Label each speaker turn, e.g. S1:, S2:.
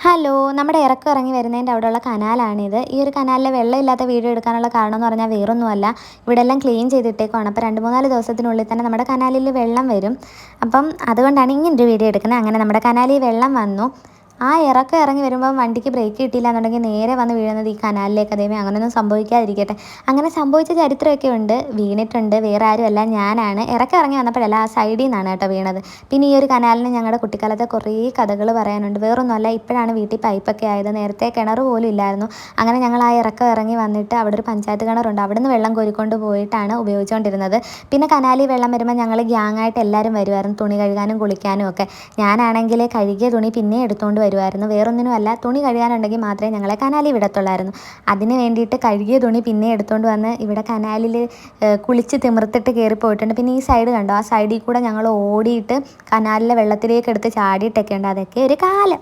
S1: Hello, നമ്മുടെ ഇറക്കം ഇറങ്ങി വരുന്നതിൻ്റെ അവിടെയുള്ള കനാലാണിത്. ഈ ഒരു കനാലിലെ വെള്ളമില്ലാത്ത വീഡിയോ എടുക്കാനുള്ള കാരണം എന്ന് പറഞ്ഞാൽ വേറൊന്നുമല്ല, ഇവിടെ എല്ലാം ക്ലീൻ ചെയ്തിട്ടേക്കുവാണ്. അപ്പോൾ 2-3 ദിവസത്തിനുള്ളിൽ തന്നെ നമ്മുടെ കനാലിൽ വെള്ളം വരും. അപ്പം അതുകൊണ്ടാണ് ഇങ്ങനൊരു വീഡിയോ എടുക്കുന്നത്. അങ്ങനെ നമ്മുടെ കനാലിൽ വെള്ളം വന്നു. ആ ഇറക്കം ഇറങ്ങി വരുമ്പോൾ വണ്ടിക്ക് ബ്രേക്ക് കിട്ടിയില്ല എന്നുണ്ടെങ്കിൽ നേരെ വന്ന് വീഴുന്നത് ഈ കനാലിലേക്ക്. അതേമേ അങ്ങനെയൊന്നും സംഭവിക്കാതിരിക്കട്ടെ. അങ്ങനെ സംഭവിച്ച ചരിത്രമൊക്കെ ഉണ്ട്. വീണിട്ടുണ്ട്, വേറെ ആരുമല്ല, ഞാനാണ്. ഇറക്കം ഇറങ്ങി വന്നപ്പോഴല്ല, ആ സൈഡിൽ നിന്നാണ് കേട്ടോ വീണത്. പിന്നെ ഈ ഒരു കനാലിന് ഞങ്ങളുടെ കുട്ടിക്കാലത്തെ കുറേ കഥകൾ പറയാനുണ്ട്. വേറൊന്നുമല്ല, ഇപ്പോഴാണ് വീട്ടിൽ പൈപ്പൊക്കെ ആയത്. നേരത്തെ കിണർ പോലും ഇല്ലായിരുന്നു. അങ്ങനെ ഞങ്ങൾ ആ ഇറക്കം ഇറങ്ങി വന്നിട്ട് അവിടെ ഒരു പഞ്ചായത്ത് കിണറുണ്ട്, അവിടെ നിന്ന് വെള്ളം കോരിക്കൊണ്ട് പോയിട്ടാണ് ഉപയോഗിച്ചുകൊണ്ടിരുന്നത്. പിന്നെ കനാലിൽ വെള്ളം വരുമ്പോൾ ഞങ്ങൾ ഗ്യാങ്ങായിട്ട് എല്ലാവരും വരുമായിരുന്നു, തുണി കഴുകാനും കുളിക്കാനും ഒക്കെ. ഞാനാണെങ്കിൽ കഴുകിയ തുണി പിന്നെ എടുത്തുകൊണ്ട് വരുമായിരുന്നു. വേറൊന്നിനുമല്ല, തുണി കഴുകാനുണ്ടെങ്കിൽ മാത്രമേ ഞങ്ങളെ കനാലിൽ വിടത്തുള്ളായിരുന്നു. അതിന് വേണ്ടിയിട്ട് കഴുകിയ തുണി പിന്നെ എടുത്തുകൊണ്ട് വന്ന് ഇവിടെ കനാലിൽ കുളിച്ച് തിമിർത്തിട്ട് കയറി പോയിട്ടുണ്ട്. പിന്നെ ഈ സൈഡ് കണ്ടോ, ആ സൈഡിൽ കൂടെ ഞങ്ങൾ ഓടിയിട്ട് കനാലിലെ വെള്ളത്തിലേക്ക് എടുത്ത് ചാടിയിട്ടൊക്കെ ഉണ്ട്. അതൊക്കെ ഒരു കാലം.